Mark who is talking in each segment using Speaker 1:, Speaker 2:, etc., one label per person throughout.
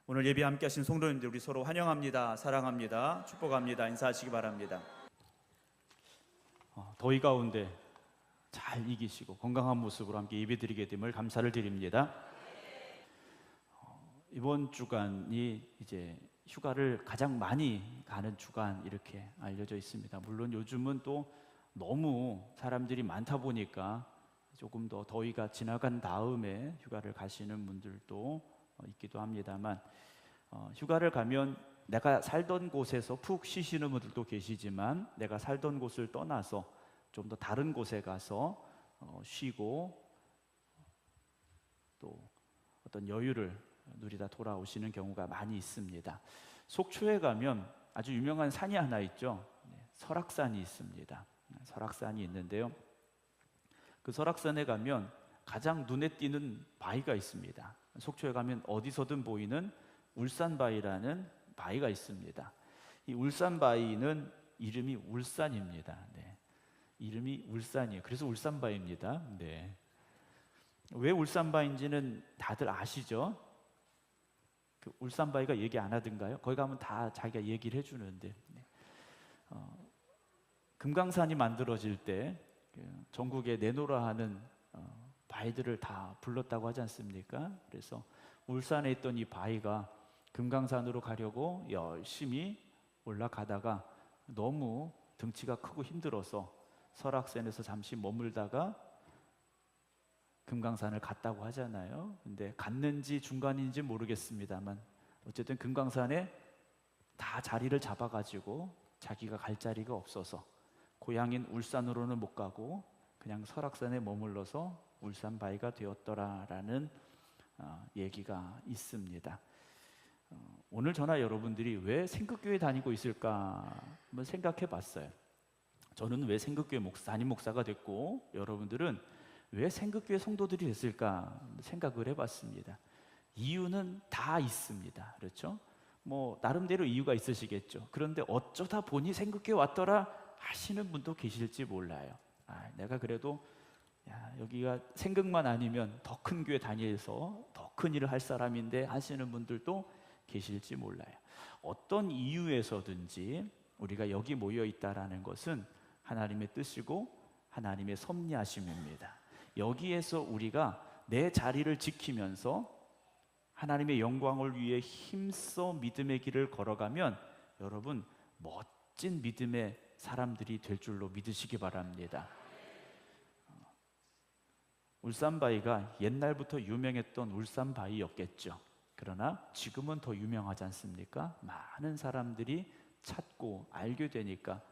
Speaker 1: 오늘 예배 함께 하신 성도님들 우리 서로 환영합니다. 사랑합니다. 축복합니다. 인사하시기 바랍니다. 더위 가운데 잘 이기시고 건강한 모습으로 함께 예배드리게 됨을 감사를 드립니다. 이번 주간이 이제 휴가를 가장 많이 가는 주간 이렇게 알려져 있습니다. 물론 요즘은 또 너무 사람들이 많다 보니까 조금 더 더위가 지나간 다음에 휴가를 가시는 분들도 있기도 합니다만, 휴가를 가면 내가 살던 곳에서 푹 쉬시는 분들도 계시지만 내가 살던 곳을 떠나서 좀 더 다른 곳에 가서 쉬고 또 어떤 여유를 누리다 돌아오시는 경우가 많이 있습니다. 속초에 가면 아주 유명한 산이 하나 있죠. 설악산이 있습니다. 설악산이 있는데요, 그 설악산에 가면 가장 눈에 띄는 바위가 있습니다. 속초에 가면 어디서든 보이는 울산바위라는 바위가 있습니다. 이 울산바위는 이름이 울산입니다. 네. 이름이 울산이에요. 그래서 울산바위입니다. 네. 왜 울산바위인지는 다들 아시죠? 그 울산바위가 얘기 안 하던가요? 거기 가면 다 자기가 얘기를 해주는데, 금강산이 만들어질 때 전국에 내놓으라 하는 바위들을 다 불렀다고 하지 않습니까? 그래서 울산에 있던 이 바위가 금강산으로 가려고 열심히 올라가다가 너무 등치가 크고 힘들어서 설악산에서 잠시 머물다가 금강산을 갔다고 하잖아요. 근데 갔는지 중간인지 모르겠습니다만 어쨌든 금강산에 다 자리를 잡아가지고 자기가 갈 자리가 없어서 고향인 울산으로는 못 가고 그냥 설악산에 머물러서 울산바위가 되었더라라는 얘기가 있습니다. 오늘 저나 여러분들이 왜 생극교회 다니고 있을까 한번 생각해 봤어요. 저는 왜 생극교회 담임 목사가 됐고 여러분들은 왜 생극교회 성도들이 됐을까 생각을 해봤습니다. 이유는 다 있습니다. 그렇죠? 뭐 나름대로 이유가 있으시겠죠. 그런데 어쩌다 보니 생극교회 왔더라 하시는 분도 계실지 몰라요. 내가 그래도 여기가 생극만 아니면 더 큰 교회 다니면서 더 큰 일을 할 사람인데 하시는 분들도 계실지 몰라요. 어떤 이유에서든지 우리가 여기 모여 있다라는 것은 하나님의 뜻이고 하나님의 섭리하심입니다. 여기에서 우리가 내 자리를 지키면서 하나님의 영광을 위해 힘써 믿음의 길을 걸어가면 여러분 멋진 믿음의 사람들이 될 줄로 믿으시기 바랍니다. 울산바위가 옛날부터 유명했던 울산바위였겠죠. 그러나 지금은 더 유명하지 않습니까? 많은 사람들이 찾고 알게 되니까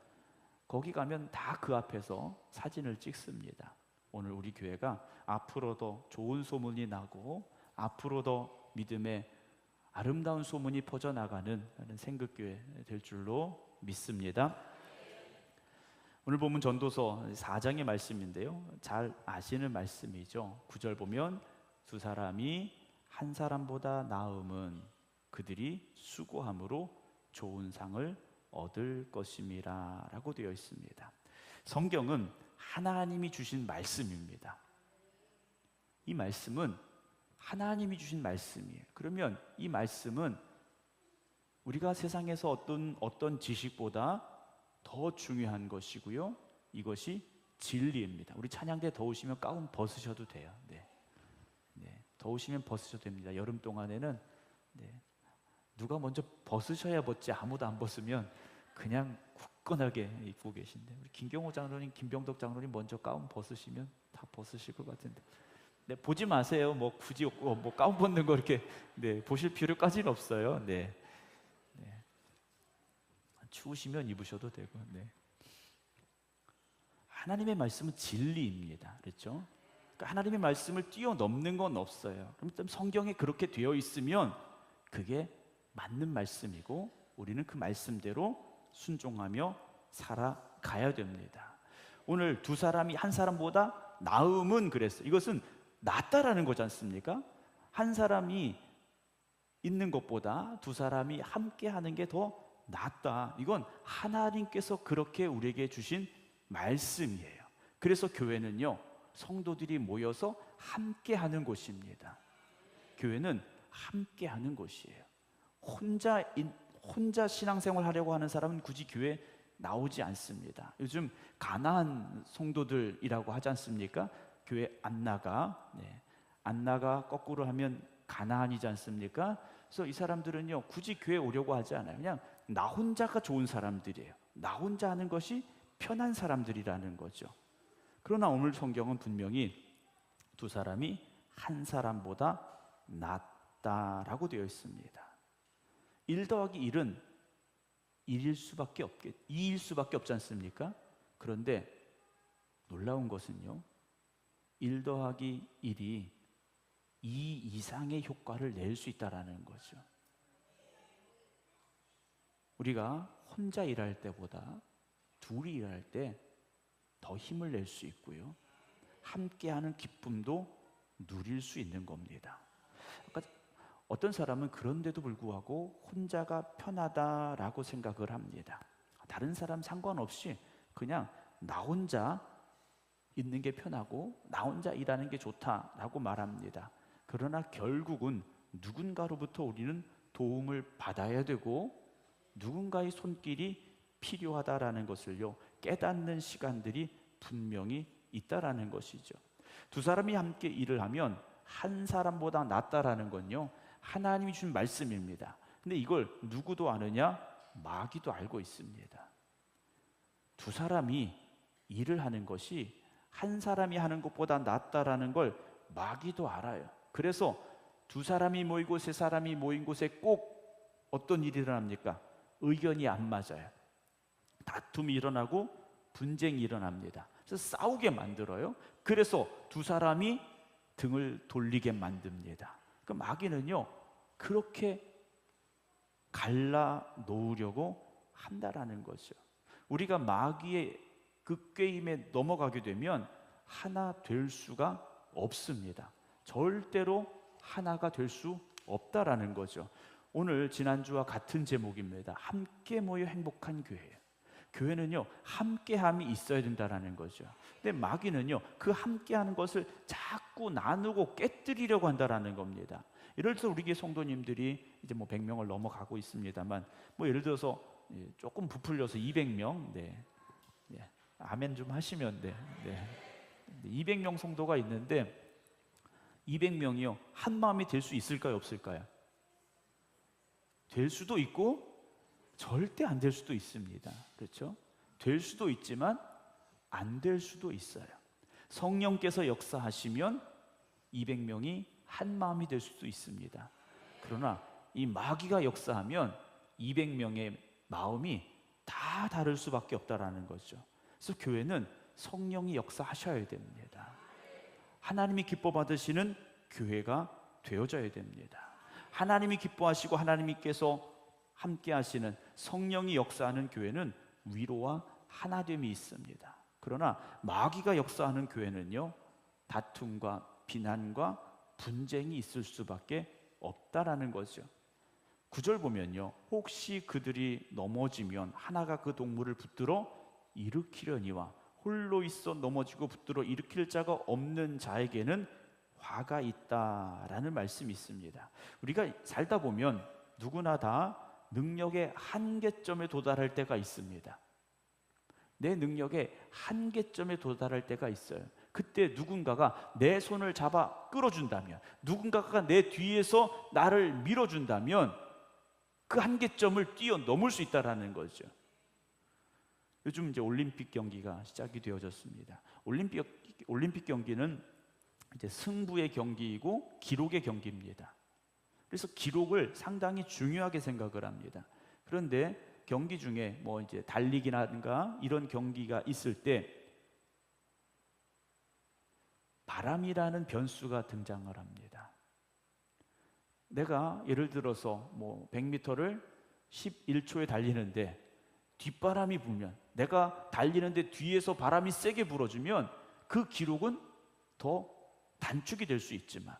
Speaker 1: 거기 가면 다 그 앞에서 사진을 찍습니다. 오늘 우리 교회가 앞으로 더 좋은 소문이 나고 앞으로 더 믿음의 아름다운 소문이 퍼져나가는 생극교회 될 줄로 믿습니다. 오늘 본문 전도서 4장의 말씀인데요, 잘 아시는 말씀이죠. 9절 보면 두 사람이 한 사람보다 나음은 그들이 수고함으로 좋은 상을 얻을 것임이라 라고 되어 있습니다. 성경은 하나님이 주신 말씀입니다. 이 말씀은 하나님이 주신 말씀이에요. 그러면 이 말씀은 우리가 세상에서 어떤 지식보다 더 중요한 것이고요, 이것이 진리입니다. 우리 찬양 때 더우시면 가운 벗으셔도 돼요. 네. 더우시면 벗으셔도 됩니다. 여름 동안에는 누가 먼저 벗으셔야 벗지 아무도 안 벗으면 그냥 굳건하게 입고 계신데, 우리 김경호 장로님, 김병덕 장로님 먼저 가운 벗으시면 다 벗으실 것 같은데, 보지 마세요. 뭐 굳이 뭐 가운 벗는 거 이렇게 보실 필요까지는 없어요. 추우시면 입으셔도 되고. 하나님의 말씀은 진리입니다. 그렇죠? 그러니까 하나님의 말씀을 뛰어넘는 건 없어요. 그럼 성경에 그렇게 되어 있으면 그게 맞는 말씀이고 우리는 그 말씀대로 순종하며 살아가야 됩니다. 오늘 두 사람이 한 사람보다 나음은 그랬어요. 이것은 낫다라는 거지 않습니까? 한 사람이 있는 것보다 두 사람이 함께 하는 게 더 낫다. 이건 하나님께서 그렇게 우리에게 주신 말씀이에요. 그래서 교회는요, 성도들이 모여서 함께 하는 곳입니다. 교회는 함께 하는 곳이에요. 혼자 신앙생활 하려고 하는 사람은 굳이 교회 나오지 않습니다. 요즘 가난한 성도들이라고 하지 않습니까? 교회 안 나가. 안 나가 거꾸로 하면 가난이지 않습니까? 그래서 이 사람들은요, 굳이 교회 오려고 하지 않아요. 그냥 나 혼자가 좋은 사람들이에요. 나 혼자 하는 것이 편한 사람들이라는 거죠. 그러나 오늘 성경은 분명히 두 사람이 한 사람보다 낫다라고 되어 있습니다. 1 더하기 1은 2일 수밖에 없지 않습니까? 그런데 놀라운 것은요, 1 더하기 1이 2 이상의 효과를 낼 수 있다는 거죠. 우리가 혼자 일할 때보다 둘이 일할 때 더 힘을 낼 수 있고요, 함께하는 기쁨도 누릴 수 있는 겁니다. 그러니까 어떤 사람은 그런데도 불구하고 혼자가 편하다라고 생각을 합니다. 다른 사람 상관없이 그냥 나 혼자 있는 게 편하고 나 혼자 일하는 게 좋다라고 말합니다. 그러나 결국은 누군가로부터 우리는 도움을 받아야 되고 누군가의 손길이 필요하다라는 것을요, 깨닫는 시간들이 분명히 있다라는 것이죠. 두 사람이 함께 일을 하면 한 사람보다 낫다라는 건요, 하나님이 준 말씀입니다. 근데 이걸 누구도 아느냐? 마귀도 알고 있습니다. 두 사람이 일을 하는 것이 한 사람이 하는 것보다 낫다라는 걸 마귀도 알아요. 그래서 두 사람이 모이고 세 사람이 모인 곳에 꼭 어떤 일이 일어납니까? 의견이 안 맞아요. 다툼이 일어나고 분쟁이 일어납니다. 그래서 싸우게 만들어요. 그래서 두 사람이 등을 돌리게 만듭니다. 그 마귀는요, 그렇게 갈라 놓으려고 한다라는 거죠. 우리가 마귀의 그 게임에 넘어가게 되면 하나 될 수가 없습니다. 절대로 하나가 될 수 없다라는 거죠. 오늘 지난주와 같은 제목입니다. 함께 모여 행복한 교회예요. 교회는요, 함께함이 있어야 된다라는 거죠. 근데 마귀는요, 그 함께하는 것을 자꾸 나누고 깨뜨리려고 한다라는 겁니다. 예를 들어서 우리 교회 성도님들이 이제 뭐 100명을 넘어가고 있습니다만, 뭐 예를 들어서 조금 부풀려서 200명, 아멘 좀 하시면 200명 성도가 있는데 200명이요 한 마음이 될 수 있을까요, 없을까요? 될 수도 있고 절대 안 될 수도 있습니다. 그렇죠? 될 수도 있지만 안 될 수도 있어요. 성령께서 역사하시면 200명이 한 마음이 될 수도 있습니다. 그러나 이 마귀가 역사하면 200명의 마음이 다 다를 수밖에 없다라는 거죠. 그래서 교회는 성령이 역사하셔야 됩니다. 하나님이 기뻐 받으시는 교회가 되어져야 됩니다. 하나님이 기뻐하시고 하나님께서 함께 하시는 성령이 역사하는 교회는 위로와 하나됨이 있습니다. 그러나 마귀가 역사하는 교회는요, 다툼과 비난과 분쟁이 있을 수밖에 없다라는 거죠. 9절 보면요, 혹시 그들이 넘어지면 하나가 그 동물을 붙들어 일으키려니와 홀로 있어 넘어지고 붙들어 일으킬 자가 없는 자에게는 화가 있다라는 말씀이 있습니다. 우리가 살다 보면 누구나 다 능력의 한계점에 도달할 때가 있습니다. 내 능력의 한계점에 도달할 때가 있어요. 그때 누군가가 내 손을 잡아 끌어준다면, 누군가가 내 뒤에서 나를 밀어준다면 그 한계점을 뛰어넘을 수 있다라는 거죠. 요즘 이제 올림픽 경기가 시작이 되어졌습니다. 올림픽 경기는 이제 승부의 경기이고 기록의 경기입니다. 그래서 기록을 상당히 중요하게 생각을 합니다. 그런데 경기 중에 뭐 이제 달리기라든가 이런 경기가 있을 때 바람이라는 변수가 등장을 합니다. 내가 예를 들어서 뭐 100m를 11초에 달리는데 뒷바람이 불면, 내가 달리는데 뒤에서 바람이 세게 불어주면 그 기록은 더 단축이 될 수 있지만,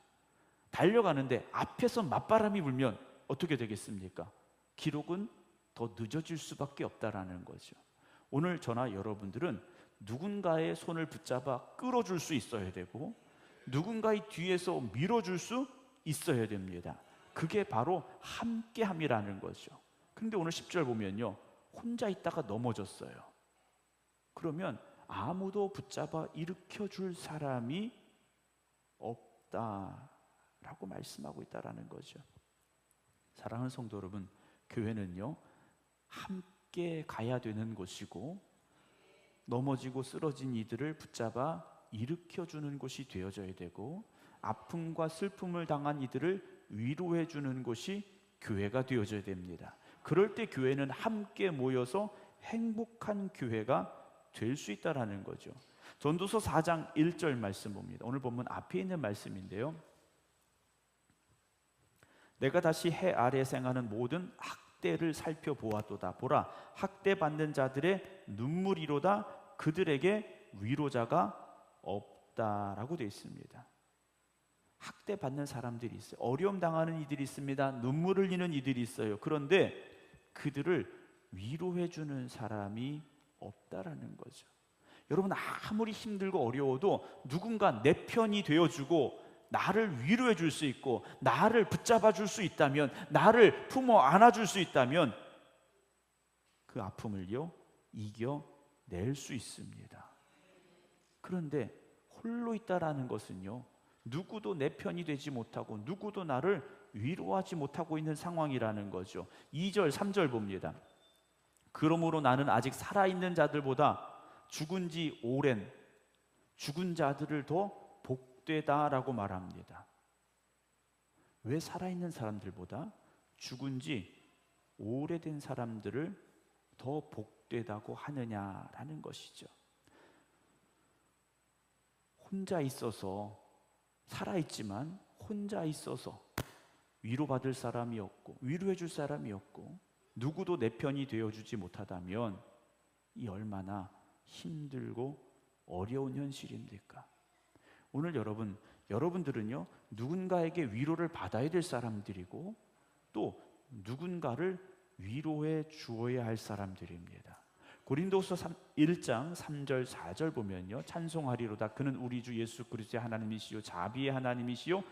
Speaker 1: 달려가는데 앞에서 맞바람이 불면 어떻게 되겠습니까? 기록은 더 늦어질 수밖에 없다라는 거죠. 오늘 저나 여러분들은 누군가의 손을 붙잡아 끌어줄 수 있어야 되고 누군가의 뒤에서 밀어줄 수 있어야 됩니다. 그게 바로 함께함이라는 거죠. 그런데 오늘 10절 보면요, 혼자 있다가 넘어졌어요. 그러면 아무도 붙잡아 일으켜 줄 사람이 없다라고 말씀하고 있다라는 거죠. 사랑하는 성도 여러분, 교회는요, 함께 가야 되는 곳이고 넘어지고 쓰러진 이들을 붙잡아 일으켜 주는 곳이 되어져야 되고, 아픔과 슬픔을 당한 이들을 위로해 주는 곳이 교회가 되어져야 됩니다. 그럴 때 교회는 함께 모여서 행복한 교회가 될 수 있다라는 거죠. 전도서 4장 1절 말씀 봅니다. 오늘 본문 앞에 있는 말씀인데요, 내가 다시 해 아래 생하는 모든 학대를 살펴보았도다. 보라, 학대받는 자들의 눈물이로다. 그들에게 위로자가 없다라고 되어 있습니다. 학대받는 사람들이 있어요. 어려움 당하는 이들이 있습니다. 눈물을 흘리는 이들이 있어요. 그런데 그들을 위로해 주는 사람이 없다라는 거죠. 여러분, 아무리 힘들고 어려워도 누군가 내 편이 되어주고 나를 위로해 줄 수 있고 나를 붙잡아 줄 수 있다면, 나를 품어 안아 줄 수 있다면 그 아픔을요 이겨낼 수 있습니다. 그런데 홀로 있다라는 것은요, 누구도 내 편이 되지 못하고 누구도 나를 위로하지 못하고 있는 상황이라는 거죠. 2절 3절 봅니다. 그러므로 나는 아직 살아있는 자들보다 죽은 지 오랜 죽은 자들을 더 복되다라고 말합니다. 왜 살아있는 사람들보다 죽은 지 오래된 사람들을 더 복되다고 하느냐라는 것이죠. 혼자 있어서, 살아있지만 혼자 있어서 위로받을 사람이 없고 위로해 줄 사람이 없고 누구도 내 편이 되어주지 못하다면 이 얼마나 힘들고 어려운 현실입니까? 오늘 여러분들은요, 누군가에게 위로를 받아야 될 사람들이고 또 누군가를 위로해 주어야 할 사람들입니다. 고린도서 1장 3절 4절 보면요, 찬송하리로다. 그는 우리 주 예수 그리스도의 하나님이시요 자비의 하나님이시요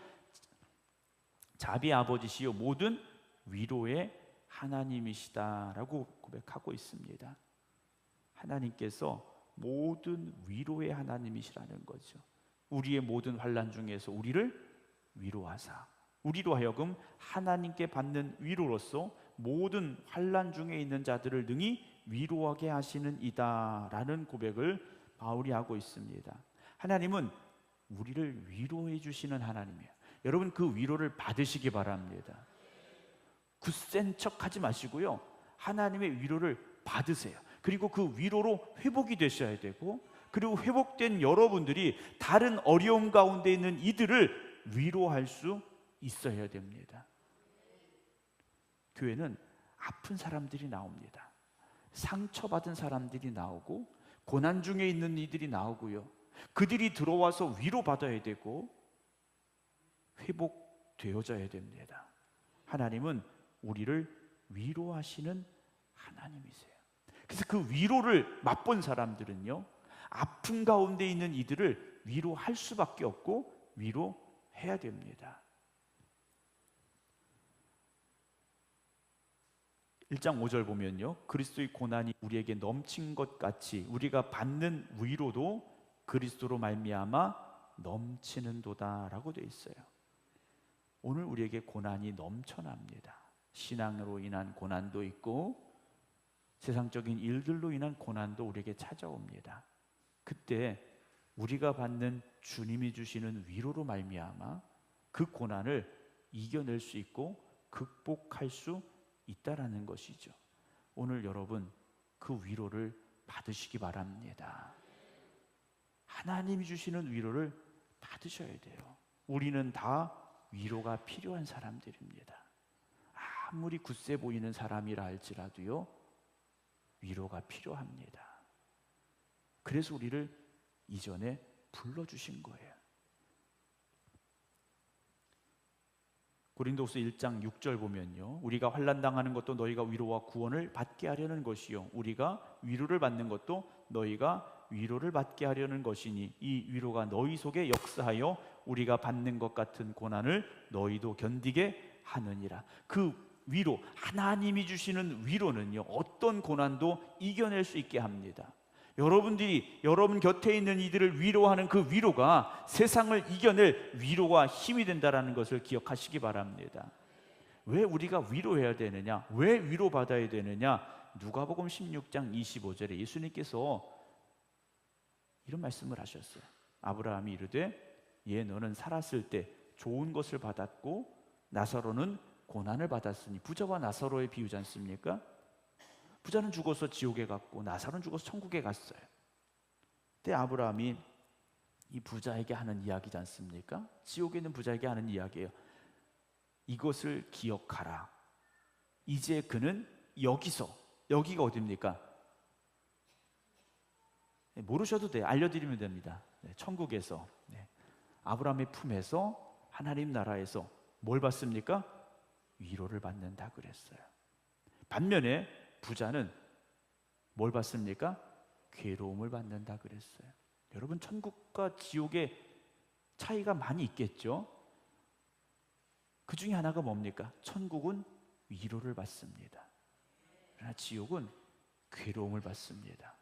Speaker 1: 자비의 아버지시요 모든 위로의 하나님이시다라고 고백하고 있습니다. 하나님께서 모든 위로의 하나님이시라는 거죠. 우리의 모든 환난 중에서 우리를 위로하사 우리로 하여금 하나님께 받는 위로로서 모든 환난 중에 있는 자들을 능히 위로하게 하시는 이다라는 고백을 바울이 하고 있습니다. 하나님은 우리를 위로해 주시는 하나님이에요. 여러분, 그 위로를 받으시기 바랍니다. 굳센 척 하지 마시고요, 하나님의 위로를 받으세요. 그리고 그 위로로 회복이 되셔야 되고, 그리고 회복된 여러분들이 다른 어려움 가운데 있는 이들을 위로할 수 있어야 됩니다. 교회는 아픈 사람들이 나옵니다. 상처받은 사람들이 나오고 고난 중에 있는 이들이 나오고요, 그들이 들어와서 위로받아야 되고 회복되어져야 됩니다. 하나님은 우리를 위로하시는 하나님이세요. 그래서 그 위로를 맛본 사람들은요, 아픔 가운데 있는 이들을 위로할 수밖에 없고 위로해야 됩니다. 1장 5절 보면요, 그리스도의 고난이 우리에게 넘친 것 같이 우리가 받는 위로도 그리스도로 말미암아 넘치는도다라고 되어 있어요. 오늘 우리에게 고난이 넘쳐납니다. 신앙으로 인한 고난도 있고 세상적인 일들로 인한 고난도 우리에게 찾아옵니다. 그때 우리가 받는 주님이 주시는 위로로 말미암아 그 고난을 이겨낼 수 있고 극복할 수 있다라는 것이죠. 오늘 여러분, 그 위로를 받으시기 바랍니다. 하나님이 주시는 위로를 받으셔야 돼요. 우리는 다 위로가 필요한 사람들입니다. 아무리 굳세 보이는 사람이라 할지라도요, 위로가 필요합니다. 그래서 우리를 이전에 불러주신 거예요. 고린도후서 1장 6절 보면요, 우리가 환난 당하는 것도 너희가 위로와 구원을 받게 하려는 것이요 우리가 위로를 받는 것도 너희가 위로를 받게 하려는 것이니 이 위로가 너희 속에 역사하여 우리가 받는 것 같은 고난을 너희도 견디게 하느니라. 그 위로, 하나님이 주시는 위로는요, 어떤 고난도 이겨낼 수 있게 합니다. 여러분들이 여러분 곁에 있는 이들을 위로하는 그 위로가 세상을 이겨낼 위로와 힘이 된다는 것을 기억하시기 바랍니다. 왜 우리가 위로해야 되느냐? 왜 위로받아야 되느냐? 누가복음 16장 25절에 예수님께서 이런 말씀을 하셨어요. 아브라함이 이르되 예 너는 살았을 때 좋은 것을 받았고 나사로는 고난을 받았으니, 부자와 나사로의 비유지 않습니까? 부자는 죽어서 지옥에 갔고 나사로는 죽어서 천국에 갔어요. 그때 아브라함이 이 부자에게 하는 이야기지 않습니까? 지옥에 있는 부자에게 하는 이야기예요. 이것을 기억하라. 이제 그는 여기서, 여기가 어디입니까? 모르셔도 돼요. 알려드리면 됩니다. 천국에서, 아브라함의 품에서, 하나님 나라에서 뭘 받습니까? 위로를 받는다 그랬어요. 반면에 부자는 뭘 받습니까? 괴로움을 받는다 그랬어요. 여러분, 천국과 지옥의 차이가 많이 있겠죠? 그 중에 하나가 뭡니까? 천국은 위로를 받습니다. 그러나 지옥은 괴로움을 받습니다.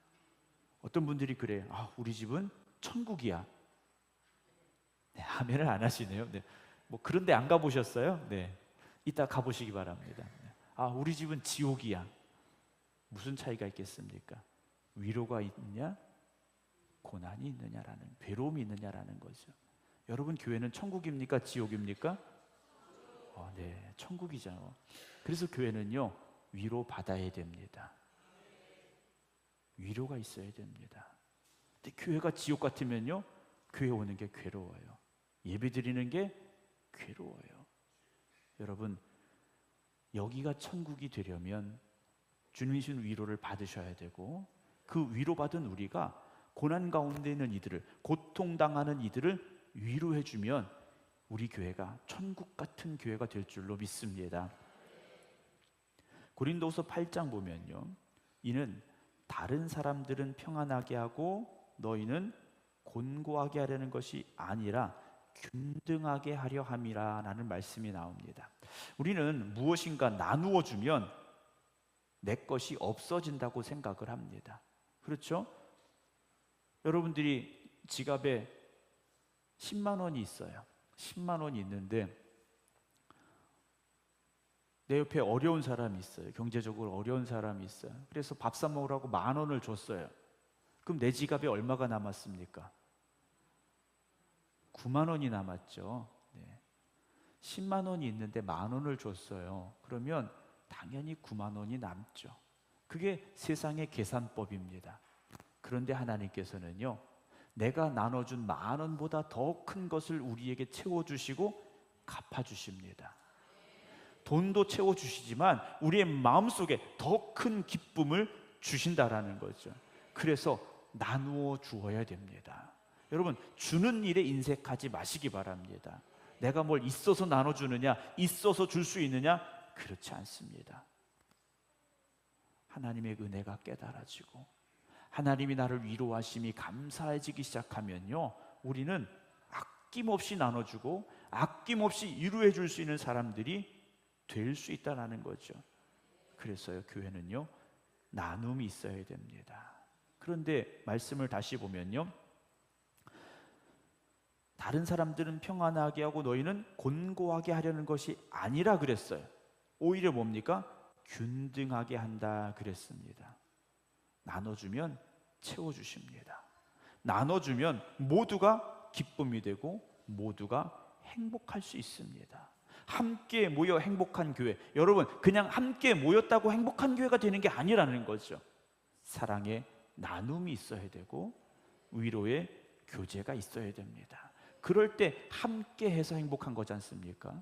Speaker 1: 어떤 분들이 그래요. 아, 우리 집은 천국이야. 네, 아멘을 안 하시네요. 네. 뭐 그런데 안 가보셨어요? 네, 이따 가보시기 바랍니다. 아, 우리 집은 지옥이야. 무슨 차이가 있겠습니까? 위로가 있느냐, 고난이 있느냐라는, 괴로움이 있느냐라는 거죠. 여러분, 교회는 천국입니까? 지옥입니까? 네, 천국이죠. 그래서 교회는요, 위로 받아야 됩니다. 위로가 있어야 됩니다. 근데 교회가 지옥 같으면요, 교회 오는 게 괴로워요. 예배 드리는 게 괴로워요. 여러분, 여기가 천국이 되려면 주님이 주신 위로를 받으셔야 되고, 그 위로받은 우리가 고난 가운데 있는 이들을, 고통당하는 이들을 위로해 주면 우리 교회가 천국 같은 교회가 될 줄로 믿습니다. 고린도후서 8장 보면요, 이는 다른 사람들은 평안하게 하고 너희는 곤고하게 하려는 것이 아니라 균등하게 하려 함이라 라는 말씀이 나옵니다. 우리는 무엇인가 나누어 주면 내 것이 없어진다고 생각을 합니다. 그렇죠? 여러분들이 지갑에 10만 원이 있어요. 10만 원이 있는데 내 옆에 어려운 사람이 있어요. 경제적으로 어려운 사람이 있어요. 그래서 밥 사 먹으라고 10,000원을 줬어요. 그럼 내 지갑에 얼마가 남았습니까? 9만 원이 남았죠. 10만 원이 있는데 10,000원을 줬어요. 그러면 당연히 9만 원이 남죠. 그게 세상의 계산법입니다. 그런데 하나님께서는요, 내가 나눠준 10,000원보다 더 큰 것을 우리에게 채워주시고 갚아주십니다. 돈도 채워주시지만 우리의 마음속에 더 큰 기쁨을 주신다라는 거죠. 그래서 나누어 주어야 됩니다. 여러분, 주는 일에 인색하지 마시기 바랍니다. 내가 뭘 있어서 나눠주느냐, 있어서 줄 수 있느냐, 그렇지 않습니다. 하나님의 은혜가 깨달아지고 하나님이 나를 위로하심이 감사해지기 시작하면요, 우리는 아낌없이 나눠주고 아낌없이 위로해 줄 수 있는 사람들이 될 수 있다는 거죠. 그래서요, 교회는요, 나눔이 있어야 됩니다. 그런데 말씀을 다시 보면요, 다른 사람들은 평안하게 하고 너희는 곤고하게 하려는 것이 아니라 그랬어요. 오히려 뭡니까? 균등하게 한다 그랬습니다. 나눠주면 채워주십니다. 나눠주면 모두가 기쁨이 되고 모두가 행복할 수 있습니다. 함께 모여 행복한 교회, 여러분, 그냥 함께 모였다고 행복한 교회가 되는 게 아니라는 거죠. 사랑의 나눔이 있어야 되고 위로의 교제가 있어야 됩니다. 그럴 때 함께 해서 행복한 거지 않습니까?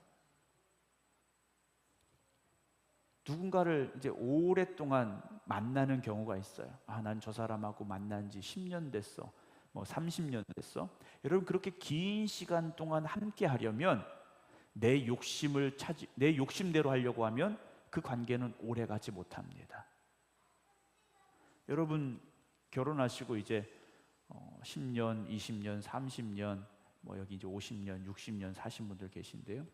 Speaker 1: 누군가를 이제 오랫동안 만나는 경우가 있어요. 아, 난 저 사람하고 만난 지 10년 됐어. 뭐 30년 됐어. 여러분, 그렇게 긴 시간 동안 함께 하려면 내 욕심대로 하려고 하면 그 관계는 오래 가지 못합니다. 여러분, 결혼하시고 이제 10년, 20년, 30년, 뭐 여기 이제 50년, 60년 사신 분들 계신데요.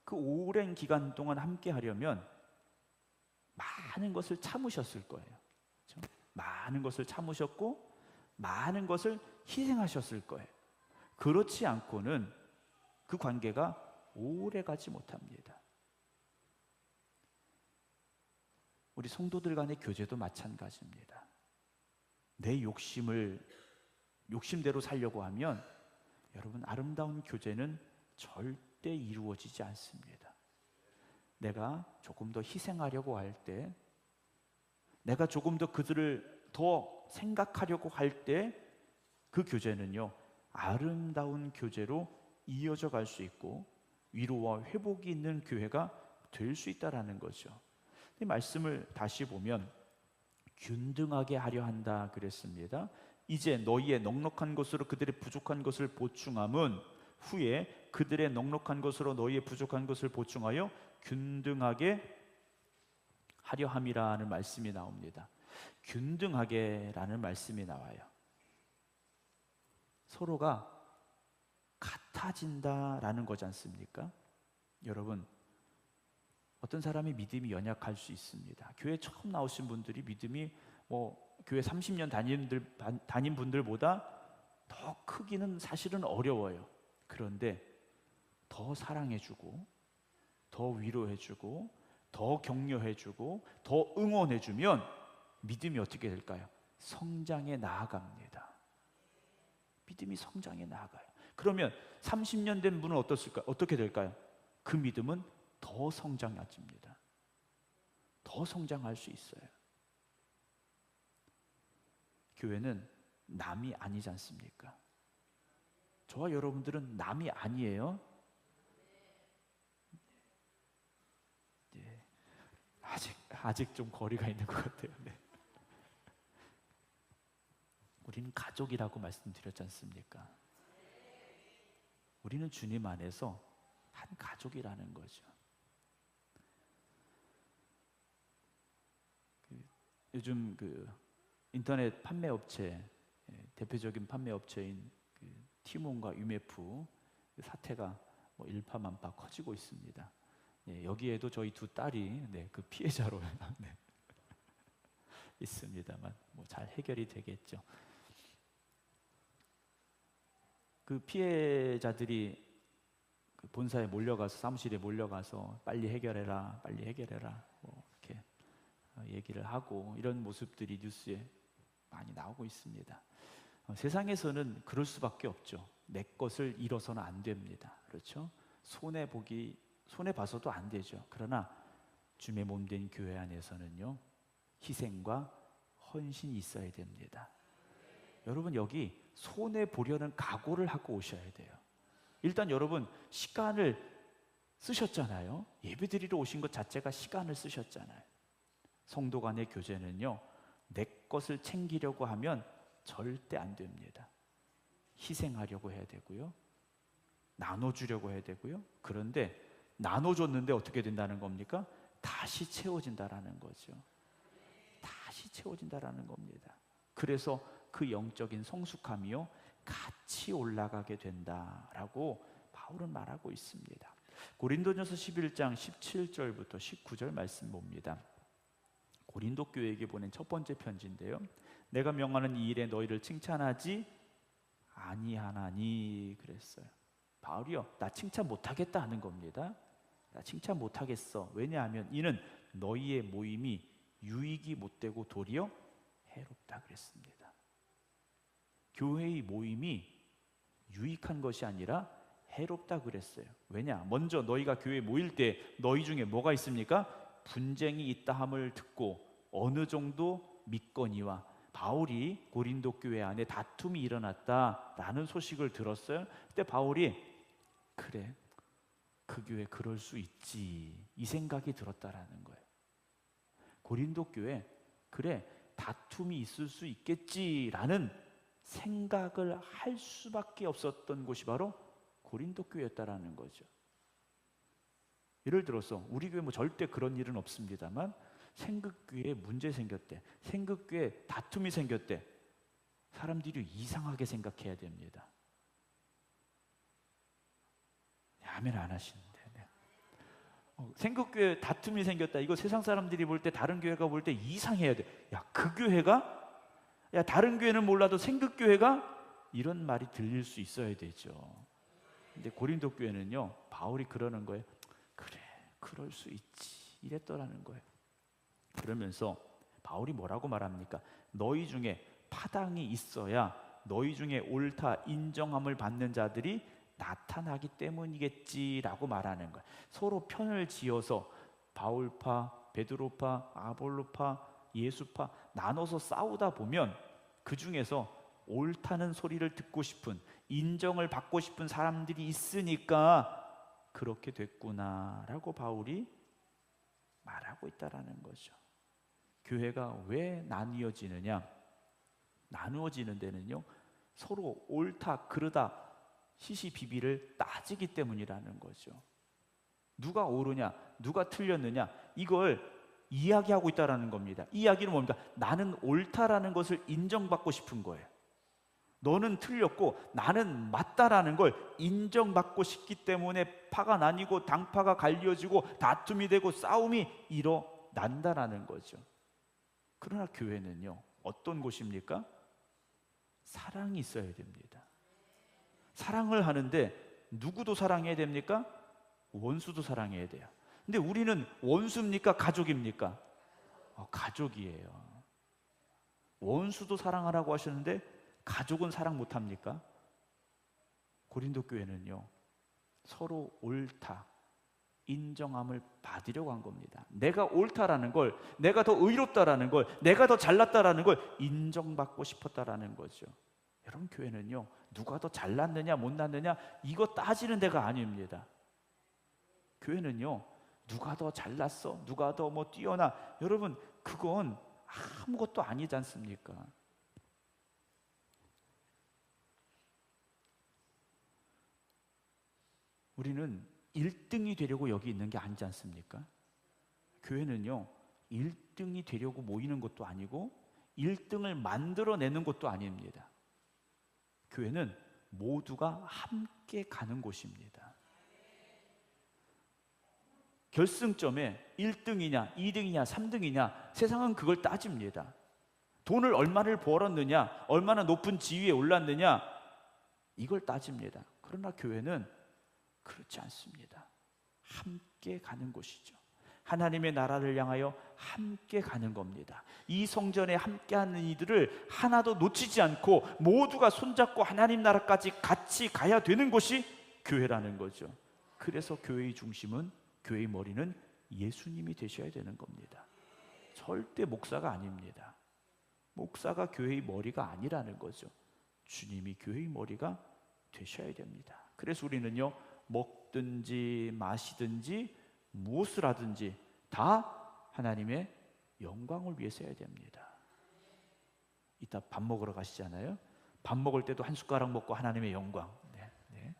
Speaker 1: 그 오랜 기간 동안 함께 하려면 많은 것을 참으셨을 거예요. 그렇죠? 많은 것을 참으셨고 많은 것을 희생하셨을 거예요. 그렇지 않고는 그 관계가 오래 가지 못합니다. 우리 성도들 간의 교제도 마찬가지입니다. 내 욕심대로 살려고 하면 여러분, 아름다운 교제는 절대 이루어지지 않습니다. 내가 조금 더 희생하려고 할 때, 내가 조금 더 그들을 더 생각하려고 할 때 그 교제는요, 아름다운 교제로 이어져 갈 수 있고 위로와 회복이 있는 교회가 될 수 있다라는 거죠. 이 말씀을 다시 보면 균등하게 하려 한다 그랬습니다. 이제 너희의 넉넉한 것으로 그들의 부족한 것을 보충함은 후에 그들의 넉넉한 것으로 너희의 부족한 것을 보충하여 균등하게 하려 함이라는 말씀이 나옵니다. 균등하게라는 말씀이 나와요. 서로가 같아진다라는 거지 않습니까? 여러분, 어떤 사람이 믿음이 연약할 수 있습니다. 교회 처음 나오신 분들이 믿음이 교회 30년 다닌 분들보다 더 크기는 사실은 어려워요. 그런데 더 사랑해주고 더 위로해주고 더 격려해주고 더 응원해주면 믿음이 어떻게 될까요? 성장해 나아갑니다. 믿음이 성장해 나아가요. 그러면 30년 된 분은 어떻게 될까요? 그 믿음은 더 성장해집니다. 더 성장할 수 있어요. 교회는 남이 아니지 않습니까? 저와 여러분들은 남이 아니에요. 네. 아직 좀 거리가 있는 것 같아요. 네. 우리는 가족이라고 말씀드렸지 않습니까? 우리는 주님 안에서 한 가족이라는 거죠. 요즘 인터넷 판매 업체, 대표적인 판매 업체인 티몬과 유메프 사태가 일파만파 커지고 있습니다. 여기에도 저희 두 딸이 그 피해자로 있습니다만 잘 해결이 되겠죠. 그 피해자들이 본사에 몰려가서, 사무실에 몰려가서 빨리 해결해라 이렇게 얘기를 하고, 이런 모습들이 뉴스에 많이 나오고 있습니다. 세상에서는 그럴 수밖에 없죠. 내 것을 잃어서는 안 됩니다. 그렇죠? 손해 봐서도 안 되죠. 그러나 주의 몸된 교회 안에서는요, 희생과 헌신이 있어야 됩니다. 여러분, 여기 손해 보려는 각오를 하고 오셔야 돼요. 일단 여러분, 시간을 쓰셨잖아요. 예배드리러 오신 것 자체가 시간을 쓰셨잖아요. 성도 간의 교제는요, 내 것을 챙기려고 하면 절대 안 됩니다. 희생하려고 해야 되고요, 나눠주려고 해야 되고요. 그런데 나눠줬는데 어떻게 된다는 겁니까? 다시 채워진다라는 거죠. 다시 채워진다라는 겁니다. 그래서 그 영적인 성숙함이요, 같이 올라가게 된다라고 바울은 말하고 있습니다. 고린도전서 11장 17절부터 19절 말씀 봅니다. 고린도 교회에게 보낸 첫 번째 편지인데요, 내가 명하는 이 일에 너희를 칭찬하지 아니하나니 그랬어요. 바울이요, 나 칭찬 못하겠다 하는 겁니다. 나 칭찬 못하겠어. 왜냐하면 이는 너희의 모임이 유익이 못되고 도리어 해롭다 그랬습니다. 교회의 모임이 유익한 것이 아니라 해롭다 그랬어요. 왜냐? 먼저 너희가 교회에 모일 때 너희 중에 뭐가 있습니까? 분쟁이 있다 함을 듣고 어느 정도 믿거니와, 바울이 고린도 교회 안에 다툼이 일어났다라는 소식을 들었어요. 그때 바울이 그래, 그 교회 그럴 수 있지, 이 생각이 들었다라는 거예요. 고린도 교회 그래, 다툼이 있을 수 있겠지라는 생각을 할 수밖에 없었던 곳이 바로 고린도 교회였다라는 거죠. 예를 들어서 우리 교회 절대 그런 일은 없습니다만, 생극교회에 문제 생겼대, 생극교회에 다툼이 생겼대, 사람들이 이상하게 생각해야 됩니다. 아멘 안 하시는데. 네. 생극교회 다툼이 생겼다. 이거 세상 사람들이 볼 때, 다른 교회가 볼 때 이상해야 돼. 야, 그 교회가? 야, 다른 교회는 몰라도 생극교회가? 이런 말이 들릴 수 있어야 되죠. 근데 고린도 교회는요, 바울이 그러는 거예요. 그래, 그럴 수 있지, 이랬더라는 거예요. 그러면서 바울이 뭐라고 말합니까? 너희 중에 파당이 있어야 너희 중에 옳다 인정함을 받는 자들이 나타나기 때문이겠지라고 말하는 거예요. 서로 편을 지어서 바울파, 베드로파, 아볼로파, 예수파 나눠서 싸우다 보면 그 중에서 옳다는 소리를 듣고 싶은, 인정을 받고 싶은 사람들이 있으니까 그렇게 됐구나라고 바울이 말하고 있다라는 거죠. 교회가 왜 나누어지는 데는요, 서로 옳다 그르다 시시비비를 따지기 때문이라는 거죠. 누가 옳으냐, 누가 틀렸느냐, 이걸 이야기하고 있다라는 겁니다. 이 이야기는 뭡니까? 나는 옳다라는 것을 인정받고 싶은 거예요. 너는 틀렸고 나는 맞다라는 걸 인정받고 싶기 때문에 파가 나뉘고 당파가 갈려지고 다툼이 되고 싸움이 일어난다라는 거죠. 그러나 교회는요, 어떤 곳입니까? 사랑이 있어야 됩니다. 사랑을 하는데 누구도 사랑해야 됩니까? 원수도 사랑해야 돼요. 근데 우리는 원수입니까? 가족입니까? 가족이에요. 원수도 사랑하라고 하셨는데 가족은 사랑 못합니까? 고린도 교회는요, 서로 옳다 인정함을 받으려고 한 겁니다. 내가 옳다라는 걸, 내가 더 의롭다라는 걸, 내가 더 잘났다라는 걸 인정받고 싶었다라는 거죠. 여러분, 교회는요, 누가 더 잘났느냐 못났느냐 이거 따지는 데가 아닙니다. 교회는요, 누가 더 잘났어, 누가 더 뭐 뛰어나, 여러분 그건 아무것도 아니지 않습니까? 우리는 1등이 되려고 여기 있는 게 아니지 않습니까? 교회는요, 1등이 되려고 모이는 것도 아니고 1등을 만들어내는 것도 아닙니다. 교회는 모두가 함께 가는 곳입니다. 결승점에 1등이냐 2등이냐 3등이냐 세상은 그걸 따집니다. 돈을 얼마를 벌었느냐, 얼마나 높은 지위에 올랐느냐, 이걸 따집니다. 그러나 교회는 그렇지 않습니다. 함께 가는 곳이죠. 하나님의 나라를 향하여 함께 가는 겁니다. 이 성전에 함께하는 이들을 하나도 놓치지 않고 모두가 손잡고 하나님 나라까지 같이 가야 되는 곳이 교회라는 거죠. 그래서 교회의 중심은, 교회의 머리는 예수님이 되셔야 되는 겁니다. 절대 목사가 아닙니다. 목사가 교회의 머리가 아니라는 거죠. 주님이 교회의 머리가 되셔야 됩니다. 그래서 우리는요, 먹든지 마시든지 무엇을 하든지 다 하나님의 영광을 위해서 해야 됩니다. 이따 밥 먹으러 가시잖아요. 밥 먹을 때도 한 숟가락 먹고 하나님의 영광, 네.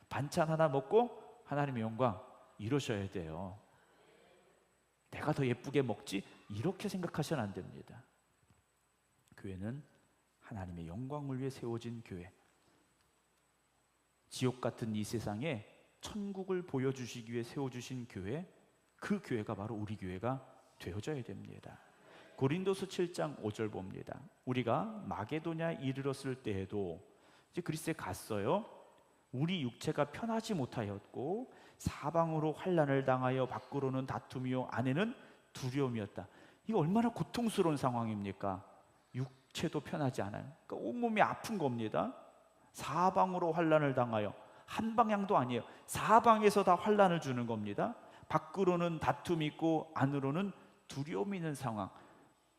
Speaker 1: 반찬 하나 먹고 하나님의 영광, 이러셔야 돼요. 내가 더 예쁘게 먹지, 이렇게 생각하셔는 안 됩니다. 교회는 하나님의 영광을 위해 세워진 교회, 지옥 같은 이 세상에 천국을 보여주시기 위해 세워주신 교회, 그 교회가 바로 우리 교회가 되어져야 됩니다. 고린도서 7장 5절 봅니다. 우리가 마게도냐에 이르렀을 때에도 이제 그리스에 갔어요. 우리 육체가 편하지 못하였고 사방으로 환난을 당하여 밖으로는 다툼이요 안에는 두려움이었다. 이거 얼마나 고통스러운 상황입니까? 육체도 편하지 않아요. 그러니까 온몸이 아픈 겁니다. 사방으로 환난을 당하여, 한 방향도 아니에요. 사방에서 다 환난을 주는 겁니다. 밖으로는 다툼이 있고 안으로는 두려움이 있는 상황.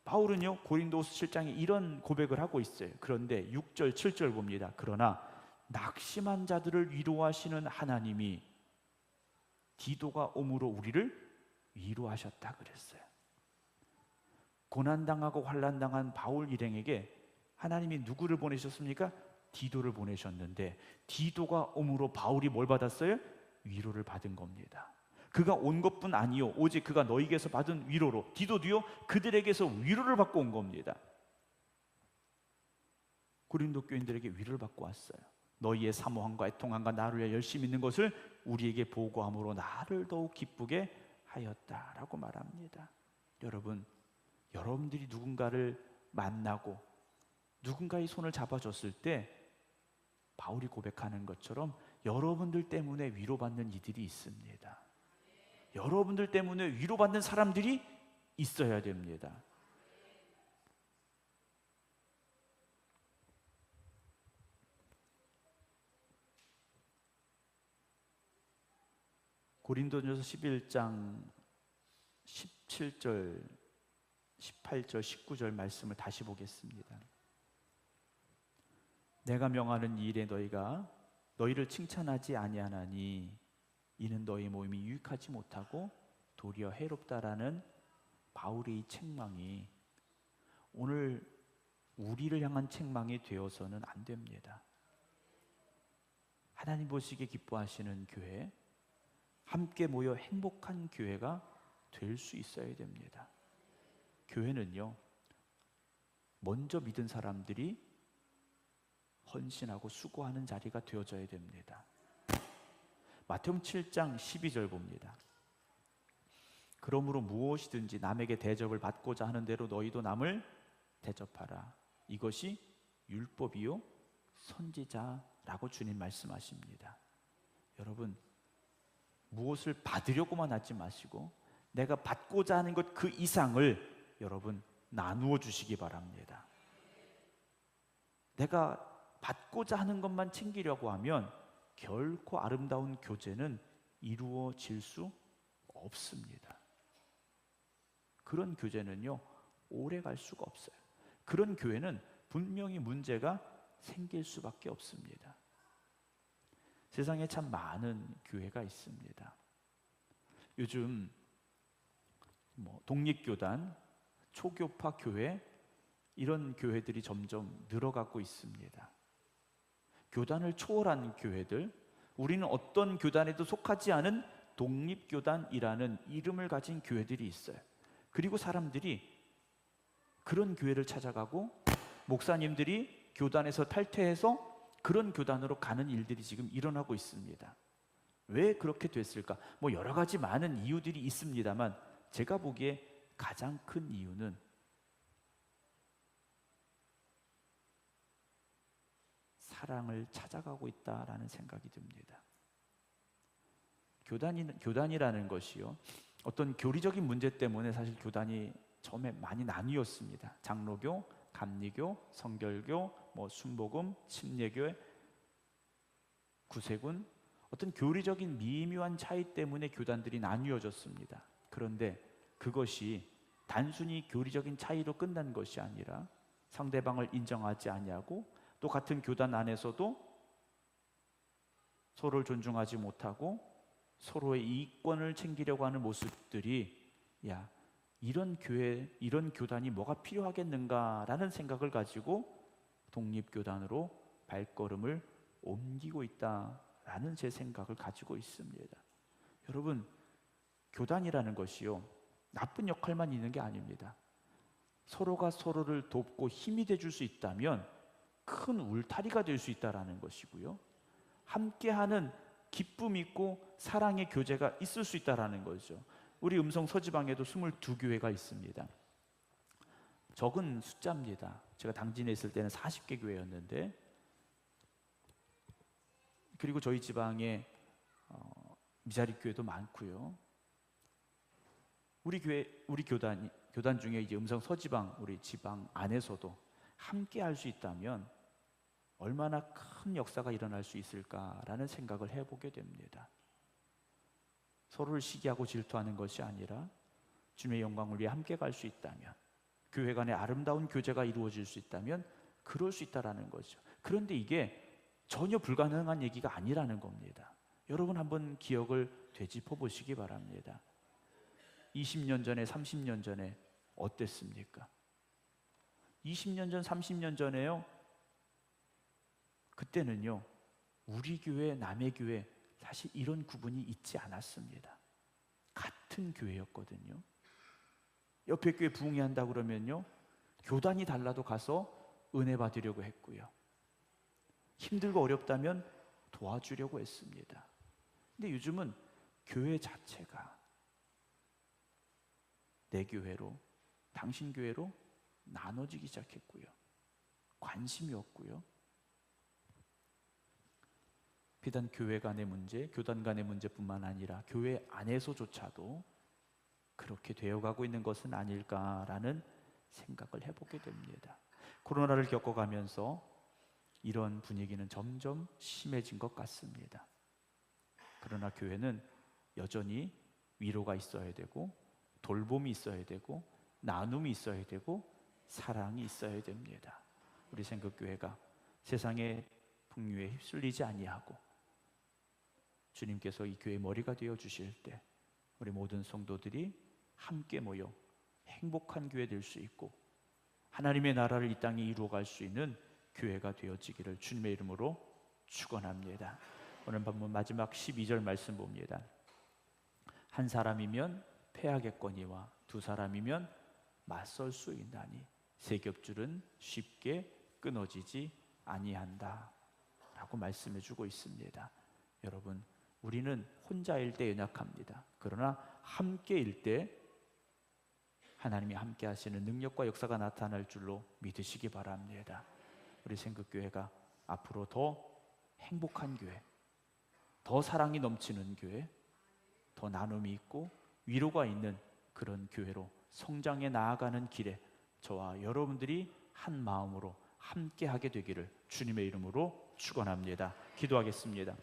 Speaker 1: 바울은요, 고린도서 7장에 이런 고백을 하고 있어요. 그런데 6절 7절 봅니다. 그러나 낙심한 자들을 위로하시는 하나님이 디도가 오므로 우리를 위로하셨다 그랬어요. 고난당하고 환난당한 바울 일행에게 하나님이 누구를 보내셨습니까? 디도를 보내셨는데, 디도가 오므로 바울이 뭘 받았어요? 위로를 받은 겁니다. 그가 온 것뿐 아니요 오직 그가 너희에게서 받은 위로로 디도도요 그들에게서 위로를 받고 온 겁니다. 고린도 교인들에게 위로를 받고 왔어요. 너희의 사모함과 애통함과 나를 위해 열심히 있는 것을 우리에게 보고함으로 나를 더욱 기쁘게 하였다라고 말합니다. 여러분, 여러분들이 누군가를 만나고 누군가의 손을 잡아줬을 때 바울이 고백하는 것처럼 여러분들 때문에 위로받는 이들이 있습니다. 여러분들 때문에 위로받는 사람들이 있어야 됩니다. 고린도전서 11장 17절, 18절, 19절 말씀을 다시 보겠습니다. 내가 명하는 이 일에 너희가 너희를 칭찬하지 아니하나니 이는 너희 모임이 유익하지 못하고 도리어 해롭다라는 바울의 이 책망이 오늘 우리를 향한 책망이 되어서는 안 됩니다. 하나님 보시기에 기뻐하시는 교회, 함께 모여 행복한 교회가 될 수 있어야 됩니다. 교회는요, 먼저 믿은 사람들이 헌신하고 수고하는 자리가 되어져야 됩니다. 마태복음 7장 12절 봅니다. 그러므로 무엇이든지 남에게 대접을 받고자 하는 대로 너희도 남을 대접하라. 이것이 율법이요 선지자라고 주님 말씀하십니다. 여러분, 무엇을 받으려고만 하지 마시고 내가 받고자 하는 것 그 이상을 여러분 나누어 주시기 바랍니다. 내가 받고자 하는 것만 챙기려고 하면 결코 아름다운 교제는 이루어질 수 없습니다. 그런 교제는요, 오래 갈 수가 없어요. 그런 교회는 분명히 문제가 생길 수밖에 없습니다. 세상에 참 많은 교회가 있습니다. 요즘 독립교단, 초교파 교회, 이런 교회들이 점점 늘어가고 있습니다. 교단을 초월한 교회들, 우리는 어떤 교단에도 속하지 않은 독립교단이라는 이름을 가진 교회들이 있어요. 그리고 사람들이 그런 교회를 찾아가고 목사님들이 교단에서 탈퇴해서 그런 교단으로 가는 일들이 지금 일어나고 있습니다. 왜 그렇게 됐을까? 여러 가지 많은 이유들이 있습니다만 제가 보기에 가장 큰 이유는 사랑을 찾아가고 있다라는 생각이 듭니다. 교단이라는 것이요, 어떤 교리적인 문제 때문에 사실 교단이 처음에 많이 나뉘었습니다. 장로교, 감리교, 성결교, 순복음, 침례교회, 구세군, 어떤 교리적인 미묘한 차이 때문에 교단들이 나뉘어졌습니다. 그런데 그것이 단순히 교리적인 차이로 끝난 것이 아니라 상대방을 인정하지 아니하고 또 같은 교단 안에서도 서로를 존중하지 못하고 서로의 이익권을 챙기려고 하는 모습들이, 이런 교회, 이런 교단이 뭐가 필요하겠는가라는 생각을 가지고 독립교단으로 발걸음을 옮기고 있다라는 제 생각을 가지고 있습니다. 여러분, 교단이라는 것이요, 나쁜 역할만 있는 게 아닙니다. 서로가 서로를 돕고 힘이 돼줄 수 있다면 큰 울타리가 될 수 있다라는 것이고요, 함께하는 기쁨 있고 사랑의 교제가 있을 수 있다라는 거죠. 우리 음성 서지방에도 22교회가 있습니다. 적은 숫자입니다. 제가 당진에 있을 때는 40개 교회였는데, 그리고 저희 지방에 미자립 교회도 많고요. 우리 교단 중에 이제 음성 서지방, 우리 지방 안에서도 함께 할 수 있다면 얼마나 큰 역사가 일어날 수 있을까라는 생각을 해보게 됩니다. 서로를 시기하고 질투하는 것이 아니라 주님의 영광을 위해 함께 갈 수 있다면, 교회 간의 아름다운 교제가 이루어질 수 있다면 그럴 수 있다라는 거죠. 그런데 이게 전혀 불가능한 얘기가 아니라는 겁니다. 여러분 한번 기억을 되짚어 보시기 바랍니다. 20년 전에, 30년 전에 어땠습니까? 20년 전, 30년 전에요, 그때는요, 우리 교회, 남의 교회, 사실 이런 구분이 있지 않았습니다. 같은 교회였거든요. 옆에 교회 부흥회한다 그러면요, 교단이 달라도 가서 은혜 받으려고 했고요, 힘들고 어렵다면 도와주려고 했습니다. 근데 요즘은 교회 자체가 내 교회로, 당신 교회로 나눠지기 시작했고요. 관심이 없고요. 비단 교회 간의 문제, 교단 간의 문제뿐만 아니라 교회 안에서조차도 그렇게 되어가고 있는 것은 아닐까라는 생각을 해보게 됩니다. 코로나를 겪어가면서 이런 분위기는 점점 심해진 것 같습니다. 그러나 교회는 여전히 위로가 있어야 되고, 돌봄이 있어야 되고, 나눔이 있어야 되고, 사랑이 있어야 됩니다. 우리 생각교회가 세상의 풍류에 휩쓸리지 아니하고 주님께서 이 교회의 머리가 되어 주실 때 우리 모든 성도들이 함께 모여 행복한 교회 될 수 있고 하나님의 나라를 이 땅에 이루어갈 수 있는 교회가 되어지기를 주님의 이름으로 축원합니다. 오늘 본문 마지막 12절 말씀 봅니다. 한 사람이면 패하겠거니와 두 사람이면 맞설 수 있나니 세 겹줄은 쉽게 끊어지지 아니한다 라고 말씀해 주고 있습니다. 여러분, 우리는 혼자일 때 연약합니다. 그러나 함께일 때 하나님이 함께 하시는 능력과 역사가 나타날 줄로 믿으시기 바랍니다. 우리 생각교회가 앞으로 더 행복한 교회, 더 사랑이 넘치는 교회, 더 나눔이 있고 위로가 있는 그런 교회로 성장해 나아가는 길에 저와 여러분들이 한 마음으로 함께 하게 되기를 주님의 이름으로 축원합니다. 기도하겠습니다.